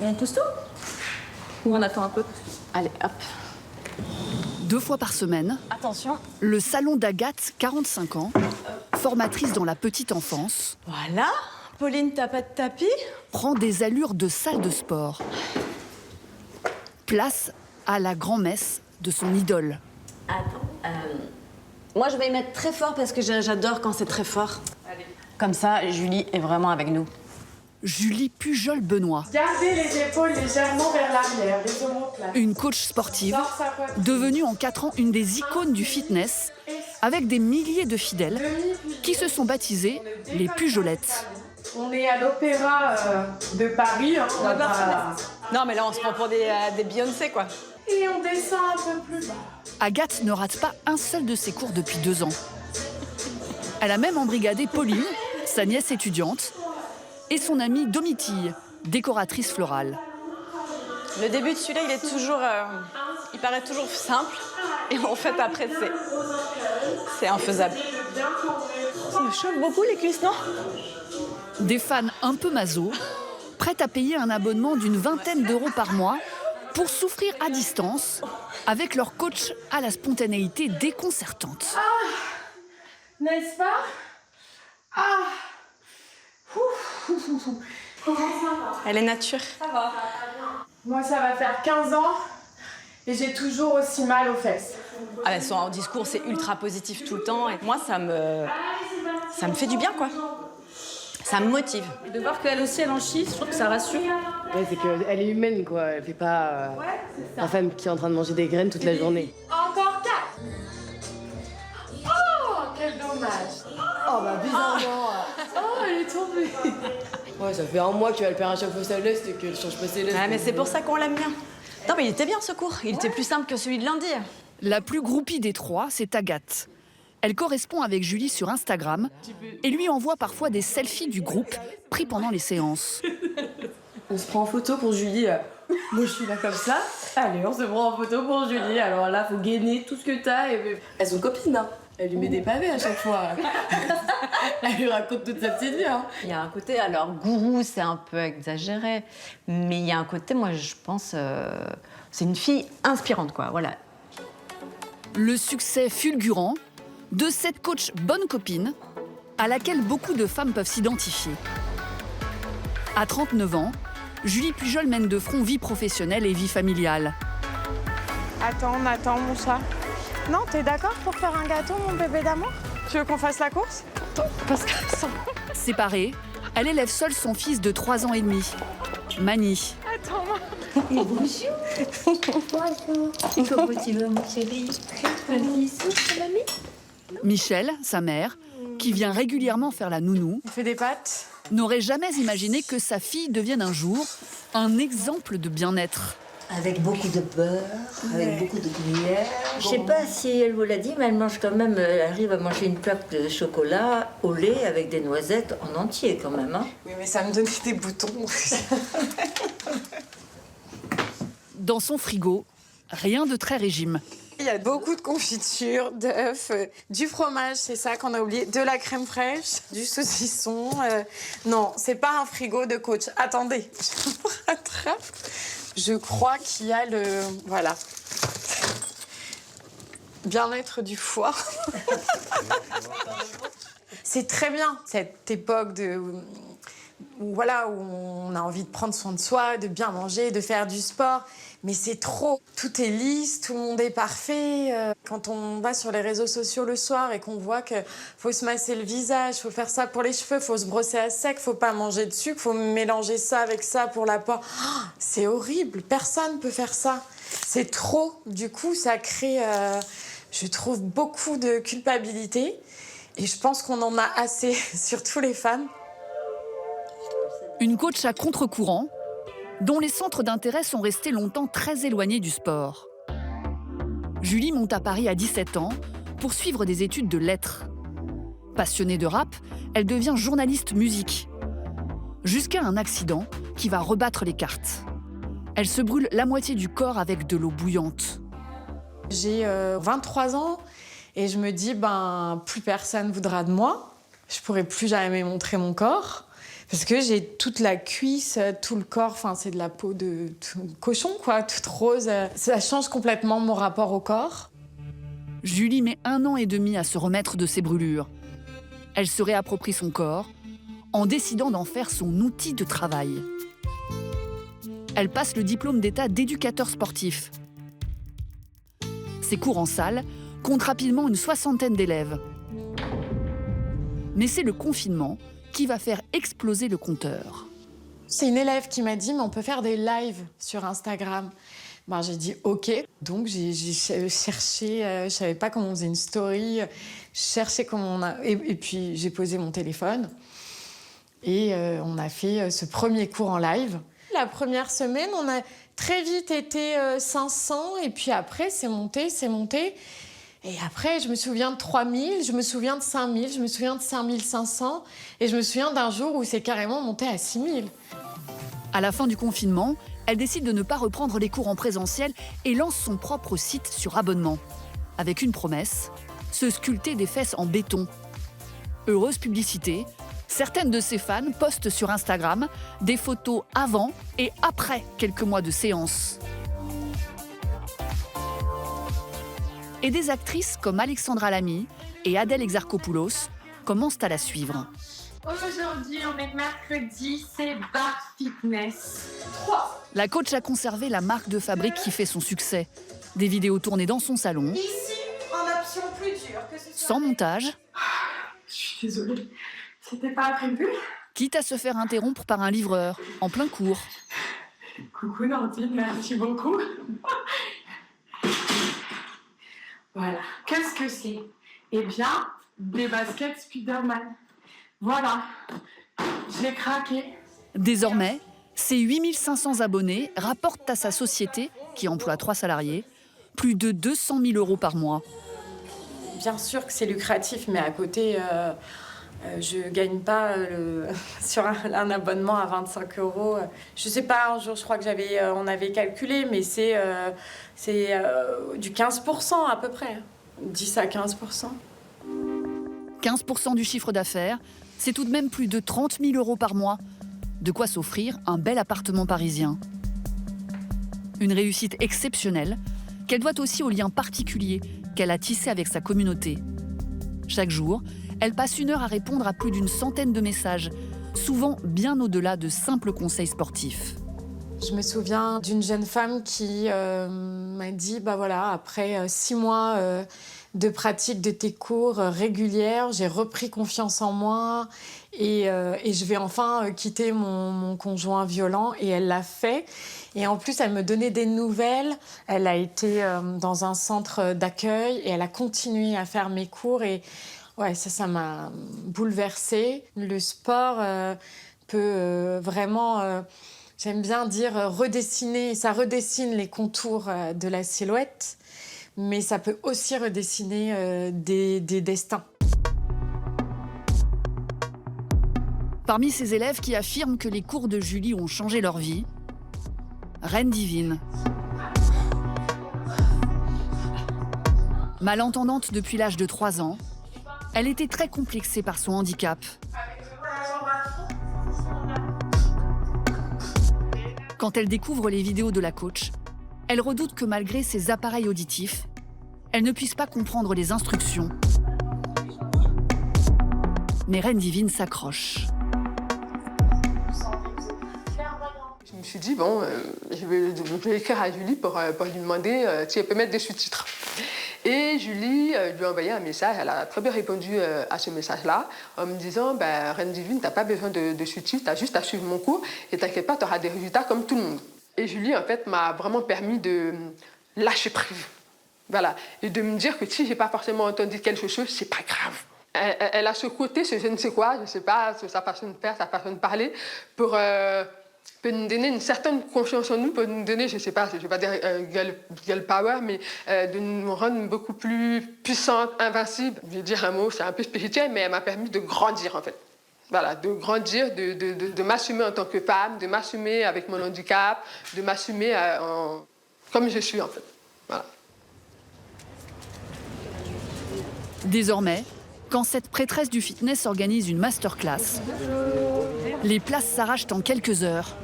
On pousse tout? Ou on attend un peu? Allez, hop. 2 fois par semaine, Attention. le salon d'Agathe, 45 ans, formatrice dans la petite enfance, Voilà. Pauline, t'as pas de tapis? prend des allures de salle de sport. Place à la grand-messe de son idole. Attends. Moi, je vais y mettre très fort parce que j'adore quand c'est très fort. Allez. Comme ça, Julie est vraiment avec nous. Julie Pujol-Benoît, Gardez les épaules légèrement vers l'arrière, les omoplates. une coach sportive, Sors sa poitrine. devenue en 4 ans une des icônes du fitness, avec des milliers de fidèles qui se sont baptisés les Pujolettes. On est à l'Opéra de Paris. Hein, on va- Non, mais là, on se prend pour des Beyoncé, quoi. Et on descend un peu plus bas. Agathe ne rate pas un seul de ses cours depuis 2 ans. Elle a même embrigadé Pauline, sa nièce étudiante, et son amie Domitille, décoratrice florale. Le début de celui-là, il est toujours... il paraît toujours simple. Et en fait, après, c'est infaisable. Ça me choque beaucoup, les cuisses, non? Des fans un peu maso, prêtes à payer un abonnement d'une 20aine d'euros par mois pour souffrir à distance avec leur coach à la spontanéité déconcertante. N'est-ce pas? Elle est nature. Moi, ça va faire 15 ans et j'ai toujours aussi mal aux fesses. Ah, bah, son discours, c'est ultra positif tout le temps. Et moi, ça me fait du bien, quoi. Ça me motive. Et de voir qu'elle aussi, elle en chie, je trouve que ça rassure. Ouais, c'est qu'elle est humaine, quoi. Elle fait pas la femme qui est en train de manger des graines toute la journée. Encore 4. Oh, quel dommage. Oh, bah bizarrement. Oh, elle est tombée. Ouais, ça fait un mois qu'elle perd à chaque fois sa leste et qu'elle change pas ses lestes. Ah, mais c'est pour ça qu'on l'aime bien. Non, mais il était bien, ce cours. Il était plus simple que celui de lundi. La plus groupie des 3, c'est Agathe. Elle correspond avec Julie sur Instagram et lui envoie parfois des selfies du groupe pris pendant les séances. On se prend en photo pour Julie. Moi, je suis là comme ça. Allez, on se prend en photo pour Julie. Alors là, faut gainer tout ce que t'as. Et... Elles sont copines, hein. Elle lui met des pavés à chaque fois. Elle lui raconte toute sa petite vie, hein. Il y a un côté, alors gourou, c'est un peu exagéré, mais il y a un côté, moi, je pense, c'est une fille inspirante, quoi, voilà. Le succès fulgurant de cette coach bonne copine à laquelle beaucoup de femmes peuvent s'identifier. À 39 ans, Julie Pujol mène de front vie professionnelle et vie familiale. Attends, mon chat. Non, t'es d'accord pour faire un gâteau, mon bébé d'amour? Tu veux qu'on fasse la course? Parce que ça... Séparée, elle élève seule son fils de 3 ans et demi, Mani. Attends, Bonjour. Comment tu vas, mon chéri? Un bisou, mamie? Michel, sa mère, qui vient régulièrement faire la nounou, on fait des pâtes. n'aurait jamais imaginé que sa fille devienne un jour un exemple de bien-être. Avec beaucoup de beurre, avec beaucoup de gruyère. Je sais pas si elle vous l'a dit, mais elle mange quand même, elle arrive à manger une plaque de chocolat au lait avec des noisettes en entier quand même. Hein. Oui, mais ça me donnait des boutons. Dans son frigo, rien de très régime. Il y a beaucoup de confitures, d'œufs, du fromage, c'est ça qu'on a oublié, de la crème fraîche, du saucisson. Non, c'est pas un frigo de coach. Attendez, je me rattrape. Je crois qu'il y a le... Voilà. Bien-être du foie. C'est très bien, cette époque où on a envie de prendre soin de soi, de bien manger, de faire du sport. Mais c'est trop. Tout est lisse, tout le monde est parfait. Quand on va sur les réseaux sociaux le soir et qu'on voit qu'il faut se masser le visage, faut faire ça pour les cheveux, faut se brosser à sec, faut pas manger de sucre, faut mélanger ça avec ça pour la peau. Oh, c'est horrible, personne ne peut faire ça. C'est trop. Du coup, ça crée, je trouve, beaucoup de culpabilité. Et je pense qu'on en a assez, surtout les femmes. Une coach à contre-courant, dont les centres d'intérêt sont restés longtemps très éloignés du sport. Julie monte à Paris à 17 ans pour suivre des études de lettres. Passionnée de rap, elle devient journaliste musique. Jusqu'à un accident qui va rebattre les cartes. Elle se brûle la moitié du corps avec de l'eau bouillante. J'ai 23 ans et je me dis, plus personne voudra de moi. Je pourrai plus jamais montrer mon corps. Parce que j'ai toute la cuisse, tout le corps, enfin c'est de la peau de cochon, quoi, toute rose. Ça change complètement mon rapport au corps. Julie met 1 an et demi à se remettre de ses brûlures. Elle se réapproprie son corps en décidant d'en faire son outil de travail. Elle passe le diplôme d'état d'éducateur sportif. Ses cours en salle comptent rapidement une 60aine d'élèves. Mais c'est le confinement qui va faire exploser le compteur. C'est une élève qui m'a dit « mais on peut faire des lives sur Instagram ». Ben, j'ai dit « ok ». Donc j'ai cherché, je ne savais pas comment on faisait une story, je cherchais comment on a... Et puis j'ai posé mon téléphone et on a fait ce premier cours en live. La première semaine, on a très vite été 500 et puis après c'est monté. Et après, je me souviens de 3000, je me souviens de 5000, je me souviens de 5500 et je me souviens d'un jour où c'est carrément monté à 6000. À la fin du confinement, elle décide de ne pas reprendre les cours en présentiel et lance son propre site sur abonnement. Avec une promesse, se sculpter des fesses en béton. Heureuse publicité, certaines de ses fans postent sur Instagram des photos avant et après quelques mois de séance. Et des actrices comme Alexandra Lamy et Adèle Exarchopoulos commencent à la suivre. Aujourd'hui, on est mercredi, c'est Bar Fitness 3. La coach a conservé la marque de fabrique qui fait son succès. Des vidéos tournées dans son salon, Ici, en option plus dure, que ce soit... sans montage, Je suis désolée, c'était pas prévu. quitte à se faire interrompre par un livreur, en plein cours. Coucou Nordine, merci beaucoup. Voilà, qu'est-ce que c'est? Eh bien, des baskets Spiderman. Voilà, je l'ai craqué. Désormais, ses 8500 abonnés rapportent à sa société, qui emploie 3 salariés, plus de 200 000 € par mois. Bien sûr que c'est lucratif, mais à côté, je gagne pas sur un abonnement à 25 €. Je sais pas, un jour, je crois que on avait calculé, mais c'est du 15% à peu près. 10 à 15%. 15% du chiffre d'affaires, c'est tout de même plus de 30 000 € par mois. De quoi s'offrir un bel appartement parisien. Une réussite exceptionnelle qu'elle doit aussi aux liens particuliers qu'elle a tissés avec sa communauté. Chaque jour, elle passe 1 heure à répondre à plus d'une centaine de messages, souvent bien au-delà de simples conseils sportifs. Je me souviens d'une jeune femme qui m'a dit, bah voilà, après 6 mois de pratique de tes cours régulières, j'ai repris confiance en moi et je vais enfin quitter mon conjoint violent. Et elle l'a fait. Et en plus, elle me donnait des nouvelles. Elle a été dans un centre d'accueil et elle a continué à faire mes cours. Et ouais, ça m'a bouleversée. Le sport peut vraiment... J'aime bien dire redessiner, ça redessine les contours de la silhouette, mais ça peut aussi redessiner des destins. Parmi ces élèves qui affirment que les cours de Julie ont changé leur vie, Reine Divine. Malentendante depuis l'âge de 3 ans, elle était très complexée par son handicap. Quand elle découvre les vidéos de la coach, elle redoute que malgré ses appareils auditifs, elle ne puisse pas comprendre les instructions. Mais Reine Divine s'accroche. Je me suis dit, bon, je vais écrire à Julie pour lui demander si elle peut mettre des sous-titres. Et Julie lui a envoyé un message, elle a très bien répondu à ce message-là, en me disant, ben, Reine Divine, t'as pas besoin de sous-titres, t'as juste à suivre mon cours, et t'inquiète pas, t'auras des résultats comme tout le monde. Et Julie, en fait, m'a vraiment permis de lâcher prise. Voilà, et de me dire que si j'ai pas forcément entendu quelque chose, c'est pas grave. Elle a ce côté, ce je ne sais quoi, je sais pas, sa façon de faire, sa façon de parler, peut nous donner une certaine confiance en nous, peut nous donner, je ne sais pas, je ne vais pas dire girl power, mais de nous rendre beaucoup plus puissantes, invincibles. Je vais dire un mot, c'est un peu spirituel, mais elle m'a permis de grandir en fait. Voilà, de grandir, de m'assumer en tant que femme, de m'assumer avec mon handicap, de m'assumer comme je suis en fait. Voilà. Désormais, quand cette prêtresse du fitness organise une masterclass, Les places s'arrachent en quelques heures.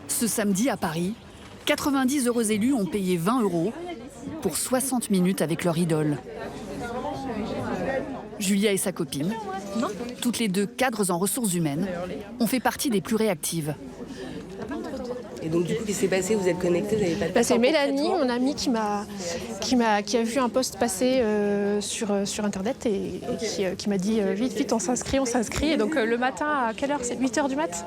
Ce samedi à Paris, 90 heureux élus ont payé 20 € pour 60 minutes avec leur idole. Julia et sa copine, toutes les deux cadres en ressources humaines, ont fait partie des plus réactives. Et donc, du coup, qu'est-ce qui s'est passé? Vous êtes connectés, vous n'avez pas de C'est Mélanie, mon amie, qui a vu un post passer sur Internet et qui m'a dit vite, on s'inscrit. Et donc, le matin, à quelle heure? C'est 8h du mat.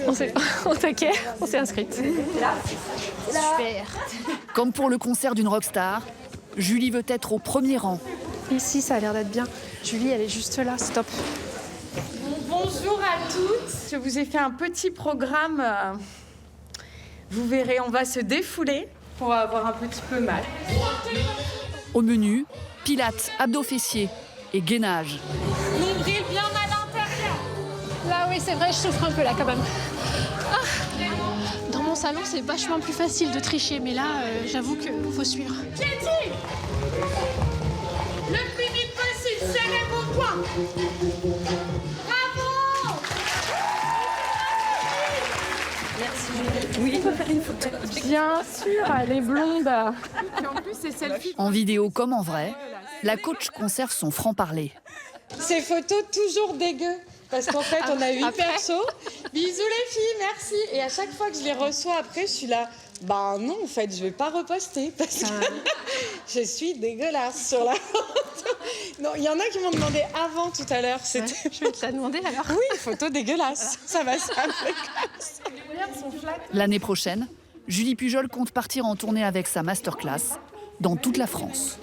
On s'est inscrite. Super. Comme pour le concert d'une rockstar, Julie veut être au premier rang. Ici, ça a l'air d'être bien. Julie, elle est juste là, c'est top. Bonjour à toutes. Je vous ai fait un petit programme. Vous verrez, on va se défouler pour avoir un petit peu mal. Au menu, pilates, abdos fessiers et gainage. Nombril bien à l'intérieur. Là, oui, c'est vrai, je souffre un peu là quand même. Dans mon salon, c'est vachement plus facile de tricher, mais là, j'avoue qu'il faut suivre. Katie, le plus vite possible, serrez vos poings. Bravo. Oui, on peut faire une photo. Bien sûr, elle est blonde. En vidéo comme en vrai, la coach conserve son franc-parler. Ces photos toujours dégueu. Parce qu'en fait, on a eu perso. Bisous les filles, merci. Et à chaque fois que je les reçois après, je suis là. Bah non, en fait, je vais pas reposter parce que je suis dégueulasse sur la photo. Non, il y en a qui m'ont demandé avant tout à l'heure. Je vais te la demander alors. Oui, photo dégueulasse. Ça va, ça L'année prochaine, Julie Pujol compte partir en tournée avec sa masterclass dans toute la France.